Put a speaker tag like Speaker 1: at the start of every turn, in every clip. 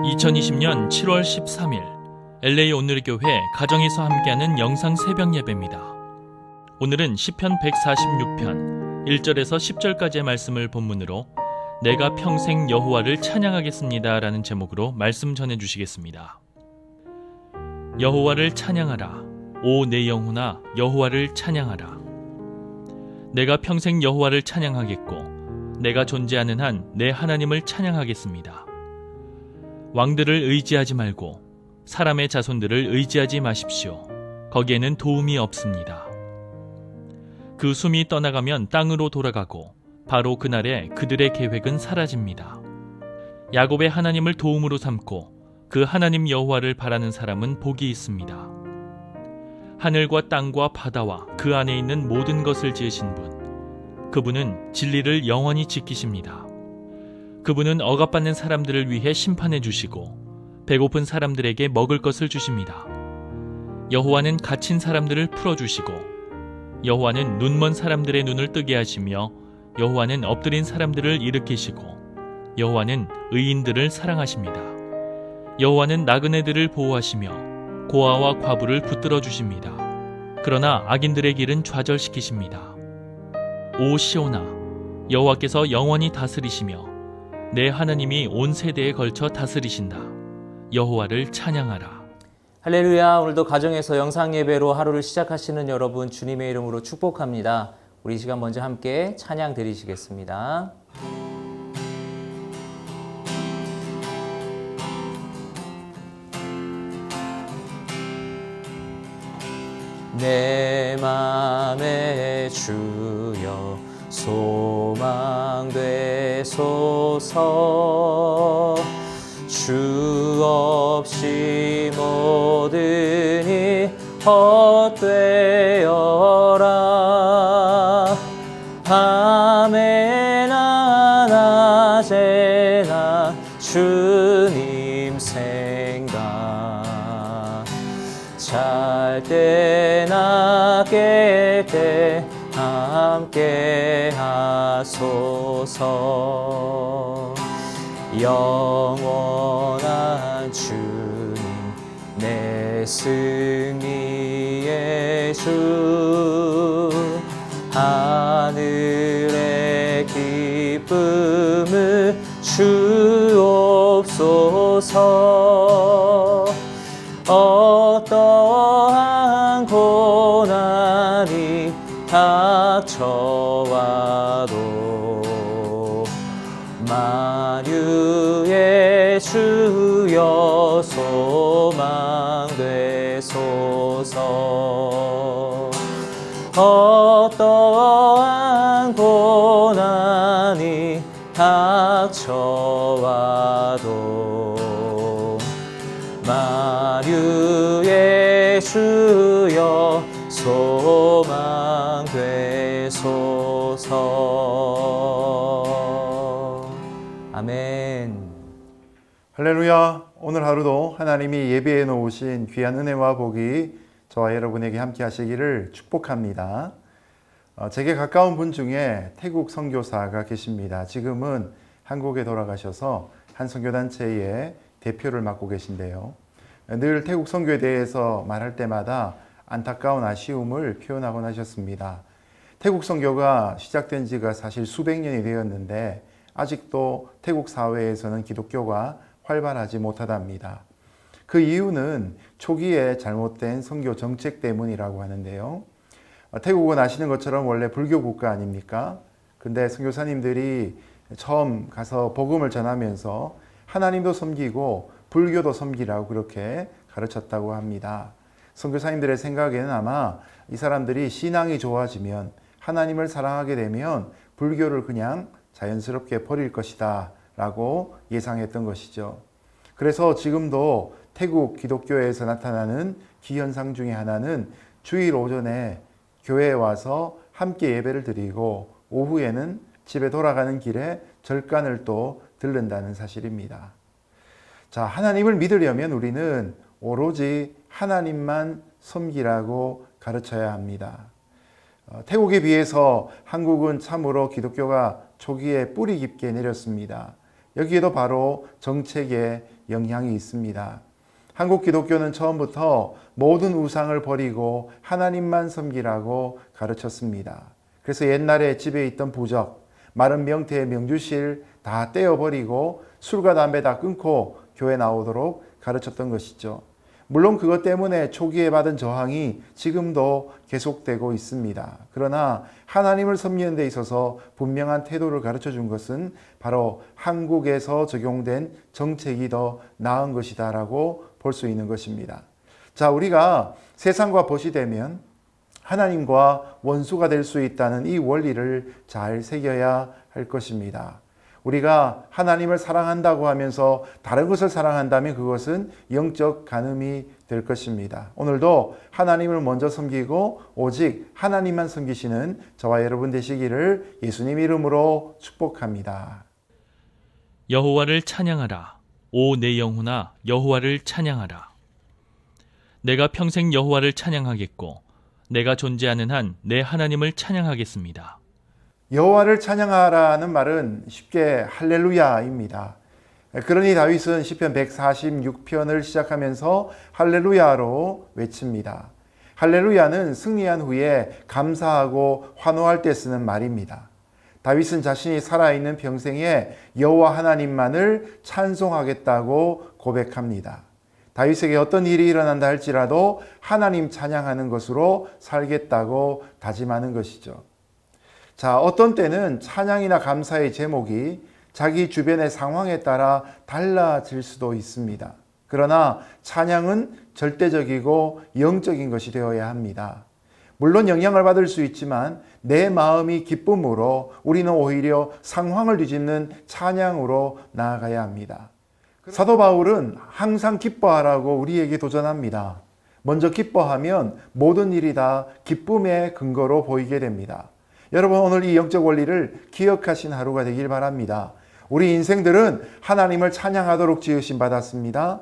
Speaker 1: 2020년 7월 13일 LA 온누리교회 가정에서 함께하는 영상 새벽 예배입니다. 오늘은 시편 146편 1절에서 10절까지의 말씀을 본문으로 내가 평생 여호와를 찬양하겠습니다 라는 제목으로 말씀 전해주시겠습니다. 여호와를 찬양하라. 오 내 영혼아 여호와를 찬양하라. 내가 평생 여호와를 찬양하겠고 내가 존재하는 한 내 하나님을 찬양하겠습니다. 왕들을 의지하지 말고 사람의 자손들을 의지하지 마십시오. 거기에는 도움이 없습니다. 그 숨이 떠나가면 땅으로 돌아가고 바로 그날에 그들의 계획은 사라집니다. 야곱의 하나님을 도움으로 삼고 그 하나님 여호와를 바라는 사람은 복이 있습니다. 하늘과 땅과 바다와 그 안에 있는 모든 것을 지으신 분, 그분은 진리를 영원히 지키십니다. 그분은 억압받는 사람들을 위해 심판해 주시고 배고픈 사람들에게 먹을 것을 주십니다. 여호와는 갇힌 사람들을 풀어주시고 여호와는 눈먼 사람들의 눈을 뜨게 하시며 여호와는 엎드린 사람들을 일으키시고 여호와는 의인들을 사랑하십니다. 여호와는 나그네들을 보호하시며 고아와 과부를 붙들어 주십니다. 그러나 악인들의 길은 좌절시키십니다. 오 시온아, 여호와께서 영원히 다스리시며 내 하나님이 온 세대에 걸쳐 다스리신다. 여호와를 찬양하라.
Speaker 2: 할렐루야. 오늘도 가정에서 영상 예배로 하루를 시작하시는 여러분 주님의 이름으로 축복합니다. 우리 이 시간 먼저 함께 찬양 드리시겠습니다. 내 맘에 주여 소망 되소서. 주 없이 모든 일 헛되어라. 밤에나 낮에나 주님 생각. 잘 때나 깰 때 함께 하소서. 영원한 주님 내 승리의 주. 하늘의 기쁨을 주옵소서. 어떠한 고난이 닥쳐와도 만유의 주여 소망 되소서. 어떠한 고난이 닥쳐와도 만유의 주여 소망 되소서. 아멘.
Speaker 3: 할렐루야. 오늘 하루도 하나님이 예비해 놓으신 귀한 은혜와 복이 저와 여러분에게 함께 하시기를 축복합니다. 제게 가까운 분 중에 태국 선교사가 계십니다. 지금은 한국에 돌아가셔서 한 선교단체의 대표를 맡고 계신데요. 늘 태국 선교에 대해서 말할 때마다 안타까운 아쉬움을 표현하곤 하셨습니다. 태국 선교가 시작된 지가 사실 수백 년이 되었는데 아직도 태국 사회에서는 기독교가 활발하지 못하답니다. 그 이유는 초기에 잘못된 선교 정책 때문이라고 하는데요. 태국은 아시는 것처럼 원래 불교 국가 아닙니까? 근데 선교사님들이 처음 가서 복음을 전하면서 하나님도 섬기고 불교도 섬기라고 그렇게 가르쳤다고 합니다. 선교사님들의 생각에는 아마 이 사람들이 신앙이 좋아지면 하나님을 사랑하게 되면 불교를 그냥 자연스럽게 버릴 것이다 라고 예상했던 것이죠. 그래서 지금도 태국 기독교에서 나타나는 기현상 중에 하나는 주일 오전에 교회에 와서 함께 예배를 드리고 오후에는 집에 돌아가는 길에 절간을 또 들른다는 사실입니다. 자, 하나님을 믿으려면 우리는 오로지 하나님만 섬기라고 가르쳐야 합니다. 태국에 비해서 한국은 참으로 기독교가 초기에 뿌리 깊게 내렸습니다. 여기에도 바로 정책에 영향이 있습니다. 한국 기독교는 처음부터 모든 우상을 버리고 하나님만 섬기라고 가르쳤습니다. 그래서 옛날에 집에 있던 부적, 마른 명태의 명주실 다 떼어버리고 술과 담배 다 끊고 교회 나오도록 가르쳤던 것이죠. 물론 그것 때문에 초기에 받은 저항이 지금도 계속되고 있습니다. 그러나 하나님을 섬기는 데 있어서 분명한 태도를 가르쳐 준 것은 바로 한국에서 적용된 정책이 더 나은 것이다라고 볼 수 있는 것입니다. 자, 우리가 세상과 벗이 되면 하나님과 원수가 될 수 있다는 이 원리를 잘 새겨야 할 것입니다. 우리가 하나님을 사랑한다고 하면서 다른 것을 사랑한다면 그것은 영적 간음이 될 것입니다. 오늘도 하나님을 먼저 섬기고 오직 하나님만 섬기시는 저와 여러분 되시기를 예수님 이름으로 축복합니다.
Speaker 1: 여호와를 찬양하라. 오 내 영혼아, 여호와를 찬양하라. 내가 평생 여호와를 찬양하겠고 내가 존재하는 한 내 하나님을 찬양하겠습니다.
Speaker 3: 여호와를 찬양하라는 말은 쉽게 할렐루야입니다. 그러니 다윗은 시편 146편을 시작하면서 할렐루야로 외칩니다. 할렐루야는 승리한 후에 감사하고 환호할 때 쓰는 말입니다. 다윗은 자신이 살아있는 평생에 여호와 하나님만을 찬송하겠다고 고백합니다. 다윗에게 어떤 일이 일어난다 할지라도 하나님 찬양하는 것으로 살겠다고 다짐하는 것이죠. 자, 어떤 때는 찬양이나 감사의 제목이 자기 주변의 상황에 따라 달라질 수도 있습니다. 그러나 찬양은 절대적이고 영적인 것이 되어야 합니다. 물론 영향을 받을 수 있지만 내 마음이 기쁨으로 우리는 오히려 상황을 뒤집는 찬양으로 나아가야 합니다. 사도 바울은 항상 기뻐하라고 우리에게 도전합니다. 먼저 기뻐하면 모든 일이 다 기쁨의 근거로 보이게 됩니다. 여러분, 오늘 이 영적 원리를 기억하신 하루가 되길 바랍니다. 우리 인생들은 하나님을 찬양하도록 지으심 받았습니다.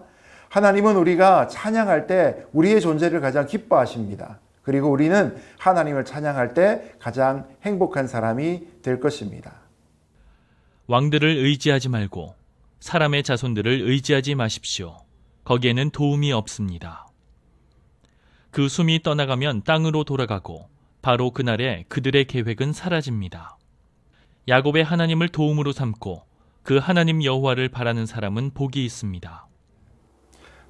Speaker 3: 하나님은 우리가 찬양할 때 우리의 존재를 가장 기뻐하십니다. 그리고 우리는 하나님을 찬양할 때 가장 행복한 사람이 될 것입니다.
Speaker 1: 왕들을 의지하지 말고 사람의 자손들을 의지하지 마십시오. 거기에는 도움이 없습니다. 그 숨이 떠나가면 땅으로 돌아가고 바로 그날에 그들의 계획은 사라집니다. 야곱의 하나님을 도움으로 삼고 그 하나님 여호와를 바라는 사람은 복이 있습니다.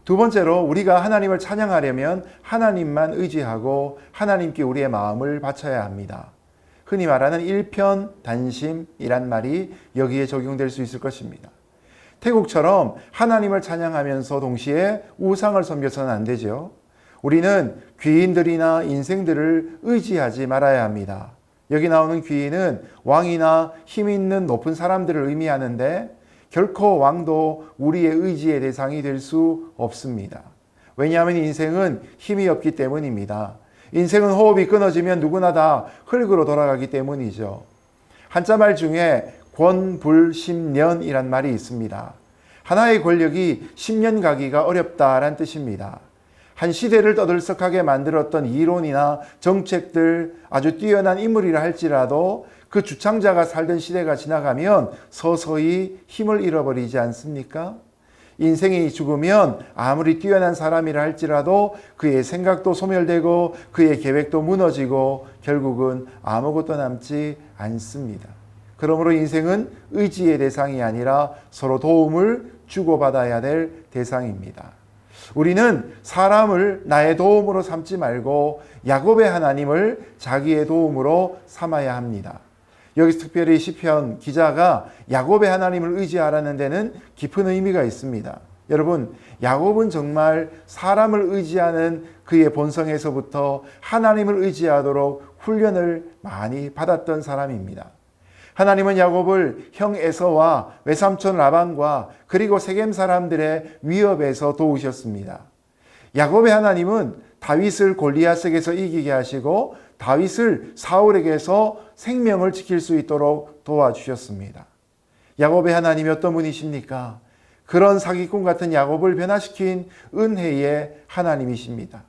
Speaker 3: 두 번째로 우리가 하나님을 찬양하려면 하나님만 의지하고 하나님께 우리의 마음을 바쳐야 합니다. 흔히 말하는 일편단심이란 말이 여기에 적용될 수 있을 것입니다. 태국처럼 하나님을 찬양하면서 동시에 우상을 섬겨서는 안 되죠. 우리는 귀인들이나 인생들을 의지하지 말아야 합니다. 여기 나오는 귀인은 왕이나 힘 있는 높은 사람들을 의미하는데 결코 왕도 우리의 의지의 대상이 될 수 없습니다. 왜냐하면 인생은 힘이 없기 때문입니다. 인생은 호흡이 끊어지면 누구나 다 흙으로 돌아가기 때문이죠. 한자말 중에 권불십년이란 말이 있습니다. 하나의 권력이 10년 가기가 어렵다란 뜻입니다. 한 시대를 떠들썩하게 만들었던 이론이나 정책들, 아주 뛰어난 인물이라 할지라도 그 주창자가 살던 시대가 지나가면 서서히 힘을 잃어버리지 않습니까? 인생이 죽으면 아무리 뛰어난 사람이라 할지라도 그의 생각도 소멸되고 그의 계획도 무너지고 결국은 아무것도 남지 않습니다. 그러므로 인생은 의지의 대상이 아니라 서로 도움을 주고받아야 될 대상입니다. 우리는 사람을 나의 도움으로 삼지 말고 야곱의 하나님을 자기의 도움으로 삼아야 합니다. 여기서 특별히 시편 기자가 야곱의 하나님을 의지하라는 데는 깊은 의미가 있습니다. 여러분, 야곱은 정말 사람을 의지하는 그의 본성에서부터 하나님을 의지하도록 훈련을 많이 받았던 사람입니다. 하나님은 야곱을 형 에서와 외삼촌 라반과 그리고 세겜 사람들의 위협에서 도우셨습니다. 야곱의 하나님은 다윗을 골리앗에게서 이기게 하시고 다윗을 사울에게서 생명을 지킬 수 있도록 도와주셨습니다. 야곱의 하나님이 어떤 분이십니까? 그런 사기꾼 같은 야곱을 변화시킨 은혜의 하나님이십니다.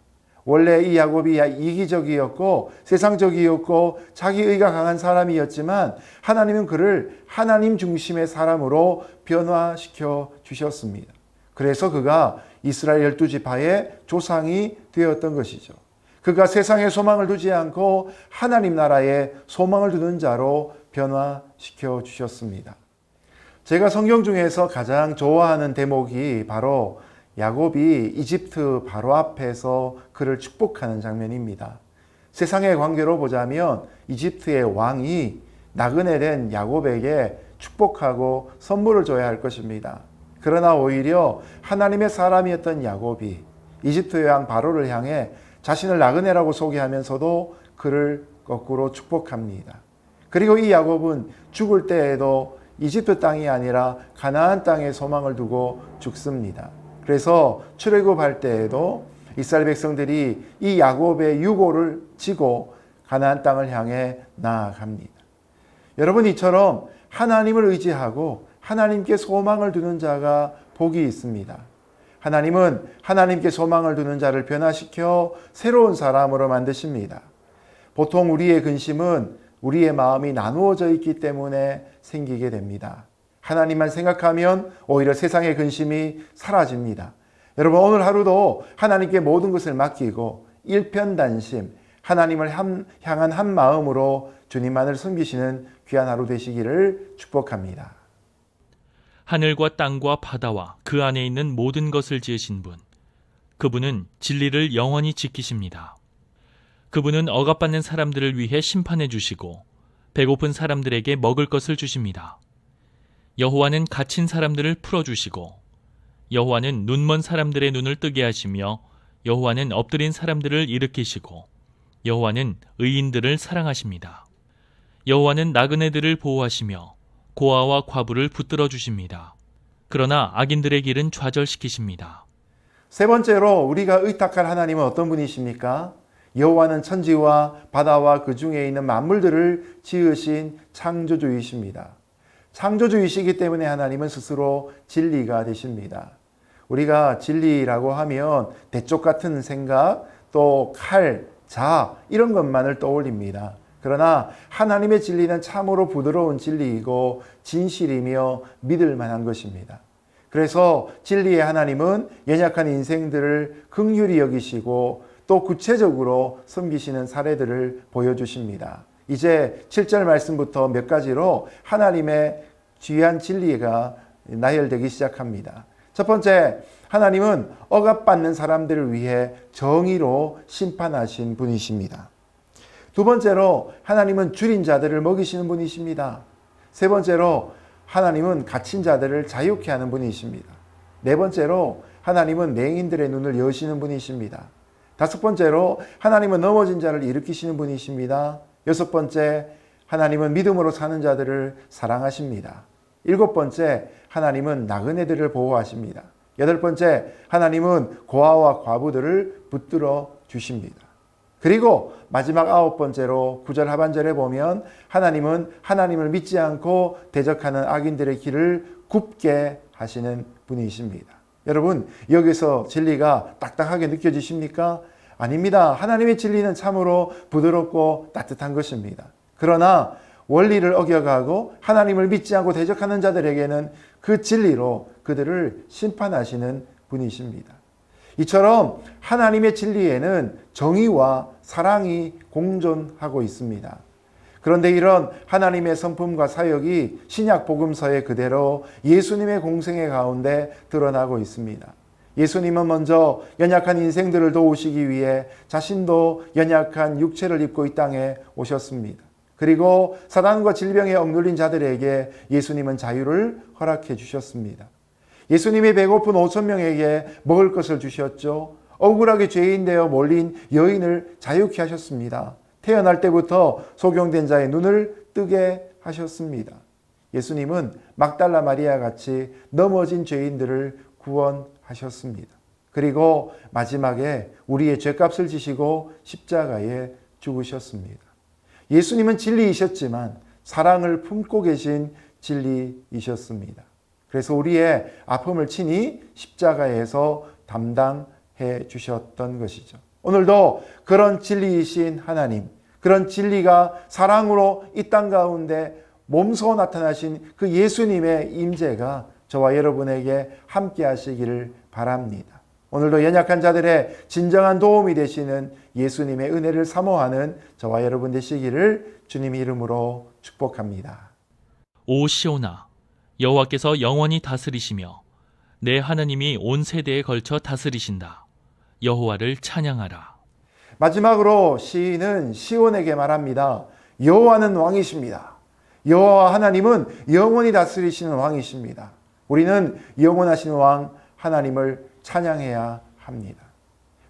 Speaker 3: 원래 이 야곱이 이기적이었고 세상적이었고 자기의가 강한 사람이었지만 하나님은 그를 하나님 중심의 사람으로 변화시켜 주셨습니다. 그래서 그가 이스라엘 12지파의 조상이 되었던 것이죠. 그가 세상에 소망을 두지 않고 하나님 나라에 소망을 두는 자로 변화시켜 주셨습니다. 제가 성경 중에서 가장 좋아하는 대목이 바로 야곱이 이집트 바로 앞에서 그를 축복하는 장면입니다. 세상의 관계로 보자면 이집트의 왕이 나그네 된 야곱에게 축복하고 선물을 줘야 할 것입니다. 그러나 오히려 하나님의 사람이었던 야곱이 이집트 왕 바로를 향해 자신을 나그네라고 소개하면서도 그를 거꾸로 축복합니다. 그리고 이 야곱은 죽을 때에도 이집트 땅이 아니라 가나안 땅에 소망을 두고 죽습니다. 그래서 출애굽할 때에도 이스라엘 백성들이 이 야곱의 유고를 지고 가나안 땅을 향해 나아갑니다. 여러분, 이처럼 하나님을 의지하고 하나님께 소망을 두는 자가 복이 있습니다. 하나님은 하나님께 소망을 두는 자를 변화시켜 새로운 사람으로 만드십니다. 보통 우리의 근심은 우리의 마음이 나누어져 있기 때문에 생기게 됩니다. 하나님만 생각하면 오히려 세상의 근심이 사라집니다. 여러분, 오늘 하루도 하나님께 모든 것을 맡기고 일편단심, 하나님을 향한 한 마음으로 주님만을 섬기시는 귀한 하루 되시기를 축복합니다.
Speaker 1: 하늘과 땅과 바다와 그 안에 있는 모든 것을 지으신 분, 그분은 진리를 영원히 지키십니다. 그분은 억압받는 사람들을 위해 심판해 주시고 배고픈 사람들에게 먹을 것을 주십니다. 여호와는 갇힌 사람들을 풀어주시고 여호와는 눈먼 사람들의 눈을 뜨게 하시며 여호와는 엎드린 사람들을 일으키시고 여호와는 의인들을 사랑하십니다. 여호와는 나그네들을 보호하시며 고아와 과부를 붙들어 주십니다. 그러나 악인들의 길은 좌절시키십니다.
Speaker 3: 세 번째로 우리가 의탁할 하나님은 어떤 분이십니까? 여호와는 천지와 바다와 그 중에 있는 만물들을 지으신 창조주이십니다. 창조주이시기 때문에 하나님은 스스로 진리가 되십니다. 우리가 진리라고 하면 대쪽 같은 생각, 또 칼, 자 이런 것만을 떠올립니다. 그러나 하나님의 진리는 참으로 부드러운 진리이고 진실이며 믿을 만한 것입니다. 그래서 진리의 하나님은 연약한 인생들을 긍휼히 여기시고 또 구체적으로 섬기시는 사례들을 보여주십니다. 이제 7절 말씀부터 몇 가지로 하나님의 귀한 진리가 나열되기 시작합니다. 첫 번째, 하나님은 억압받는 사람들을 위해 정의로 심판하신 분이십니다. 두 번째로, 하나님은 줄인 자들을 먹이시는 분이십니다. 세 번째로, 하나님은 갇힌 자들을 자유케 하는 분이십니다. 네 번째로, 하나님은 맹인들의 눈을 여시는 분이십니다. 다섯 번째로, 하나님은 넘어진 자를 일으키시는 분이십니다. 여섯 번째, 하나님은 믿음으로 사는 자들을 사랑하십니다. 일곱 번째, 하나님은 나그네들을 보호하십니다. 여덟 번째, 하나님은 고아와 과부들을 붙들어 주십니다. 그리고 마지막 아홉 번째로 9절 하반절에 보면 하나님은 하나님을 믿지 않고 대적하는 악인들의 길을 굽게 하시는 분이십니다. 여러분, 여기서 진리가 딱딱하게 느껴지십니까? 아닙니다. 하나님의 진리는 참으로 부드럽고 따뜻한 것입니다. 그러나 원리를 어겨가고 하나님을 믿지 않고 대적하는 자들에게는 그 진리로 그들을 심판하시는 분이십니다. 이처럼 하나님의 진리에는 정의와 사랑이 공존하고 있습니다. 그런데 이런 하나님의 성품과 사역이 신약 복음서에 그대로 예수님의 공생애 가운데 드러나고 있습니다. 예수님은 먼저 연약한 인생들을 도우시기 위해 자신도 연약한 육체를 입고 이 땅에 오셨습니다. 그리고 사단과 질병에 억눌린 자들에게 예수님은 자유를 허락해 주셨습니다. 예수님이 배고픈 5천 명에게 먹을 것을 주셨죠. 억울하게 죄인 되어 몰린 여인을 자유케 하셨습니다. 태어날 때부터 소경된 자의 눈을 뜨게 하셨습니다. 예수님은 막달라 마리아 같이 넘어진 죄인들을 구원하셨습니다. 그리고 마지막에 우리의 죄값을 지시고 십자가에 죽으셨습니다. 예수님은 진리이셨지만 사랑을 품고 계신 진리이셨습니다. 그래서 우리의 아픔을 친히 십자가에서 담당해 주셨던 것이죠. 오늘도 그런 진리이신 하나님, 그런 진리가 사랑으로 이 땅 가운데 몸소 나타나신 그 예수님의 임재가 저와 여러분에게 함께 하시기를 바랍니다. 오늘도 연약한 자들의 진정한 도움이 되시는 예수님의 은혜를 사모하는 저와 여러분 되시기를 주님의 이름으로 축복합니다.
Speaker 1: 오 시온아, 여호와께서 영원히 다스리시며 내 하나님이 온 세대에 걸쳐 다스리신다. 여호와를 찬양하라.
Speaker 3: 마지막으로 시인은 시온에게 말합니다. 여호와는 왕이십니다. 여호와 하나님은 영원히 다스리시는 왕이십니다. 우리는 영원하신 왕 하나님을 찬양해야 합니다.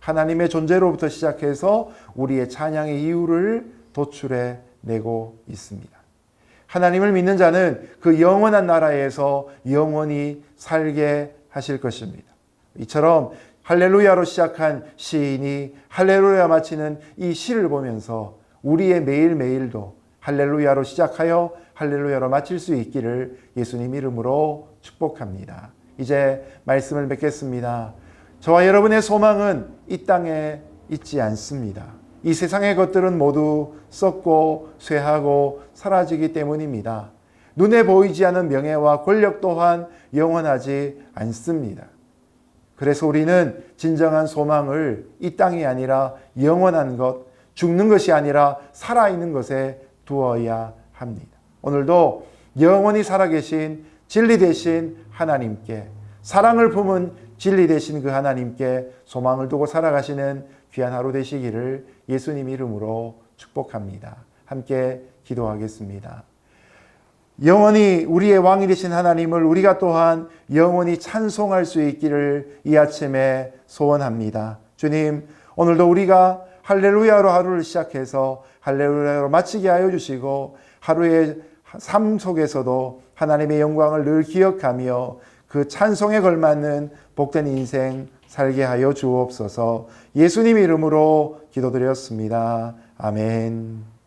Speaker 3: 하나님의 존재로부터 시작해서 우리의 찬양의 이유를 도출해 내고 있습니다. 하나님을 믿는 자는 그 영원한 나라에서 영원히 살게 하실 것입니다. 이처럼 할렐루야로 시작한 시인이 할렐루야 마치는 이 시를 보면서 우리의 매일매일도 할렐루야로 시작하여 할렐루야로 마칠 수 있기를 예수님 이름으로 축복합니다. 이제 말씀을 맺겠습니다. 저와 여러분의 소망은 이 땅에 있지 않습니다. 이 세상의 것들은 모두 썩고 쇠하고 사라지기 때문입니다. 눈에 보이지 않는 명예와 권력 또한 영원하지 않습니다. 그래서 우리는 진정한 소망을 이 땅이 아니라 영원한 것, 죽는 것이 아니라 살아있는 것에 두어야 합니다. 오늘도 영원히 살아계신 진리 되신 하나님께, 사랑을 품은 진리 되신 그 하나님께 소망을 두고 살아가시는 귀한 하루 되시기를 예수님 이름으로 축복합니다. 함께 기도하겠습니다. 영원히 우리의 왕이 되신 하나님을 우리가 또한 영원히 찬송할 수 있기를 이 아침에 소원합니다. 주님, 오늘도 우리가 할렐루야로 하루를 시작해서 할렐루야로 마치게 하여 주시고 하루의 삶 속에서도 하나님의 영광을 늘 기억하며 그 찬송에 걸맞는 복된 인생 살게 하여 주옵소서. 예수님 이름으로 기도드렸습니다. 아멘.